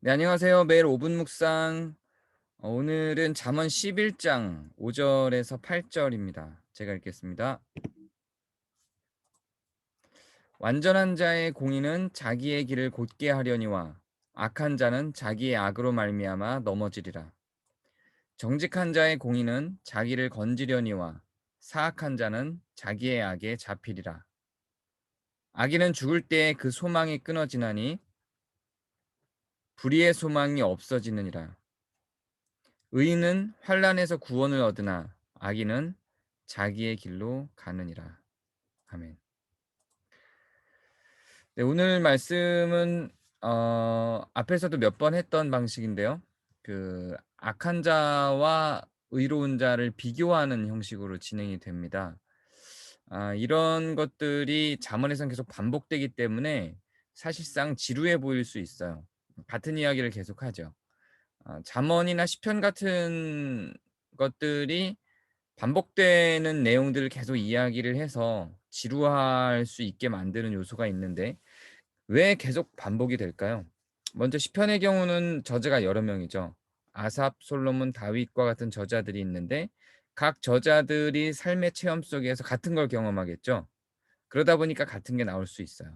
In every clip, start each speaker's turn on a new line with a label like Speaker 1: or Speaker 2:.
Speaker 1: 네, 안녕하세요. 매일 5분 묵상. 오늘은 잠언 11장 5절에서 8절입니다. 제가 읽겠습니다. 완전한 자의 공의는 자기의 길을 곧게 하려니와 악한 자는 자기의 악으로 말미암아 넘어지리라. 정직한 자의 공의는 자기를 건지려니와 사악한 자는 자기의 악에 잡히리라. 악인은 죽을 때에 그 소망이 끊어지나니 불의의 소망이 없어지느니라. 의인은 환난에서 구원을 얻으나 악인은 자기의 길로 가느니라. 아멘. 네, 오늘 말씀은 앞에서도 몇 번 했던 방식인데요. 그 악한 자와 의로운 자를 비교하는 형식으로 진행이 됩니다. 이런 것들이 잠언에선 계속 반복되기 때문에 사실상 지루해 보일 수 있어요. 같은 이야기를 계속하죠. 잠언이나 시편 같은 것들이 반복되는 내용들을 계속 이야기를 해서 지루할 수 있게 만드는 요소가 있는데 왜 계속 반복이 될까요? 먼저 시편의 경우는 저자가 여러 명이죠. 아삽, 솔로몬, 다윗과 같은 저자들이 있는데 각 저자들이 삶의 체험 속에서 같은 걸 경험하겠죠. 그러다 보니까 같은 게 나올 수 있어요.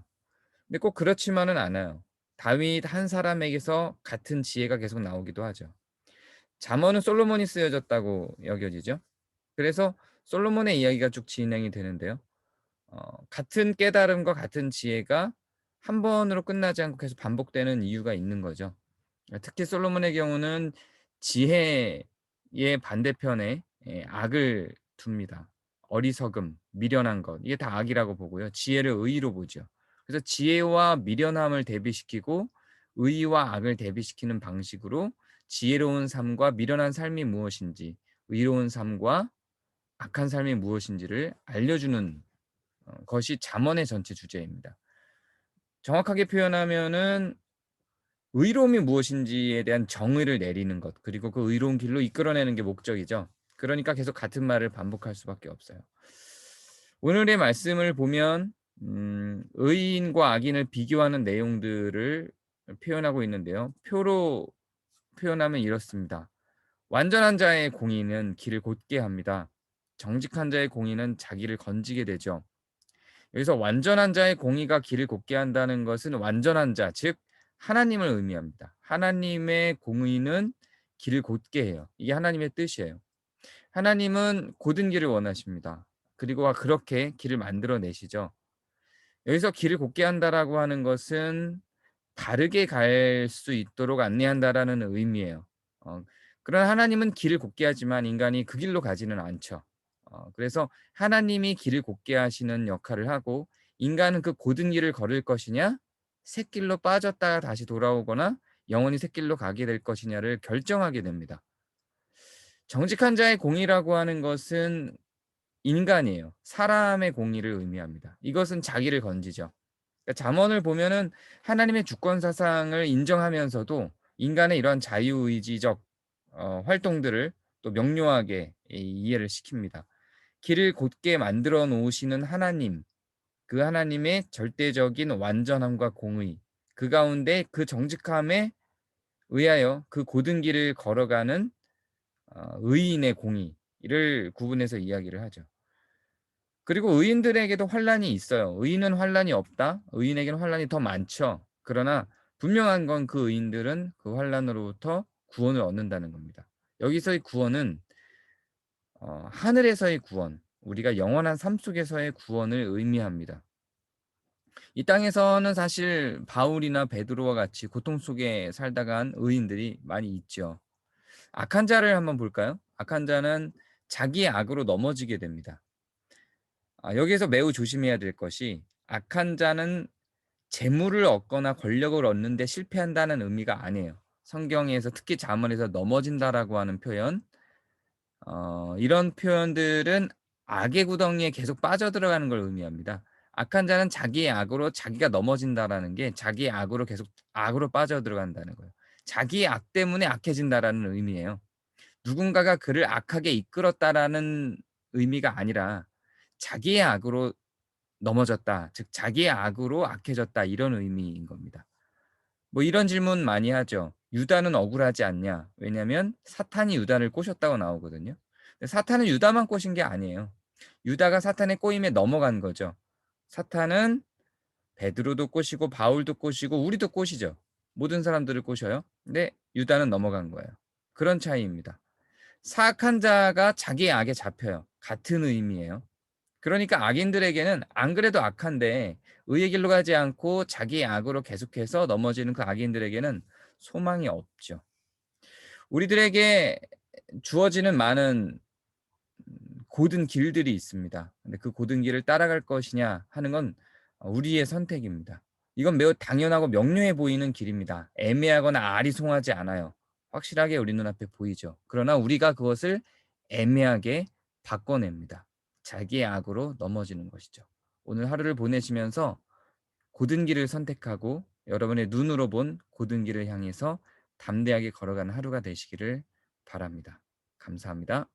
Speaker 1: 근데 꼭 그렇지만은 않아요. 다윗 한 사람에게서 같은 지혜가 계속 나오기도 하죠. 잠언은 솔로몬이 쓰여졌다고 여겨지죠. 그래서 솔로몬의 이야기가 쭉 진행이 되는데요. 같은 깨달음과 같은 지혜가 한 번으로 끝나지 않고 계속 반복되는 이유가 있는 거죠. 특히 솔로몬의 경우는 지혜의 반대편에 악을 둡니다. 어리석음, 미련한 것 이게 다 악이라고 보고요. 지혜를 의로 보죠. 그래서 지혜와 미련함을 대비시키고 의와 악을 대비시키는 방식으로 지혜로운 삶과 미련한 삶이 무엇인지, 의로운 삶과 악한 삶이 무엇인지를 알려주는 것이 잠언의 전체 주제입니다. 정확하게 표현하면은 의로움이 무엇인지에 대한 정의를 내리는 것, 그리고 그 의로운 길로 이끌어내는 게 목적이죠. 그러니까 계속 같은 말을 반복할 수밖에 없어요. 오늘의 말씀을 보면 의인과 악인을 비교하는 내용들을 표현하고 있는데요. 표로 표현하면 이렇습니다. 완전한 자의 공의는 길을 곧게 합니다. 정직한 자의 공의는 자기를 건지게 되죠. 여기서 완전한 자의 공의가 길을 곱게 한다는 것은 완전한 자, 즉 하나님을 의미합니다. 하나님의 공의는 길을 곧게 해요. 이게 하나님의 뜻이에요. 하나님은 곧은 길을 원하십니다. 그리고 그렇게 길을 만들어 내시죠. 여기서 길을 곱게 한다라고 하는 것은 바르게 갈 수 있도록 안내한다라는 의미예요. 어, 그러나 하나님은 길을 곱게 하지만 인간이 그 길로 가지는 않죠. 그래서 하나님이 길을 곱게 하시는 역할을 하고 인간은 그 곧은 길을 걸을 것이냐, 샛길로 빠졌다가 다시 돌아오거나 영원히 샛길로 가게 될 것이냐를 결정하게 됩니다. 정직한 자의 공의라고 하는 것은 인간이에요. 사람의 공의를 의미합니다. 이것은 자기를 건지죠. 그러니까 잠언을 보면은 하나님의 주권 사상을 인정하면서도 인간의 이러한 자유의지적 활동들을 또 명료하게 이해를 시킵니다. 길을 곧게 만들어 놓으시는 하나님, 그 하나님의 절대적인 완전함과 공의, 그 가운데 그 정직함에 의하여 그 곧은 길을 걸어가는 의인의 공의를 구분해서 이야기를 하죠. 그리고 의인들에게도 환란이 있어요. 의인은 환란이 없다. 의인에게는 환란이 더 많죠. 그러나 분명한 건 그 의인들은 그 환란으로부터 구원을 얻는다는 겁니다. 여기서의 구원은 하늘에서의 구원, 우리가 영원한 삶 속에서의 구원을 의미합니다. 이 땅에서는 사실 바울이나 베드로와 같이 고통 속에 살다간 의인들이 많이 있죠. 악한 자를 한번 볼까요? 악한 자는 자기의 악으로 넘어지게 됩니다. 여기에서 매우 조심해야 될 것이 악한 자는 재물을 얻거나 권력을 얻는 데 실패한다는 의미가 아니에요. 성경에서 특히 잠언에서 넘어진다라고 하는 표현, 이런 표현들은 악의 구덩이에 계속 빠져들어가는 걸 의미합니다. 악한 자는 자기의 악으로 자기가 넘어진다라는 게 자기의 악으로 계속 악으로 빠져들어간다는 거예요. 자기의 악 때문에 악해진다라는 의미예요. 누군가가 그를 악하게 이끌었다라는 의미가 아니라 자기의 악으로 넘어졌다. 즉 자기의 악으로 악해졌다. 이런 의미인 겁니다. 뭐 이런 질문 많이 하죠. 유다는 억울하지 않냐? 왜냐하면 사탄이 유다를 꼬셨다고 나오거든요. 근데 사탄은 유다만 꼬신 게 아니에요. 유다가 사탄의 꼬임에 넘어간 거죠. 사탄은 베드로도 꼬시고 바울도 꼬시고 우리도 꼬시죠. 모든 사람들을 꼬셔요. 근데 유다는 넘어간 거예요. 그런 차이입니다. 사악한 자가 자기의 악에 잡혀요. 같은 의미예요. 그러니까 악인들에게는 안 그래도 악한데 의의 길로 가지 않고 자기의 악으로 계속해서 넘어지는 그 악인들에게는 소망이 없죠. 우리들에게 주어지는 많은 고든 길들이 있습니다. 근데 그 고든 길을 따라갈 것이냐 하는 건 우리의 선택입니다. 이건 매우 당연하고 명료해 보이는 길입니다. 애매하거나 아리송하지 않아요. 확실하게 우리 눈앞에 보이죠. 그러나 우리가 그것을 애매하게 바꿔냅니다. 자기의 악으로 넘어지는 것이죠. 오늘 하루를 보내시면서 고든 길을 선택하고 여러분의 눈으로 본 고든 길을 향해서 담대하게 걸어가는 하루가 되시기를 바랍니다. 감사합니다.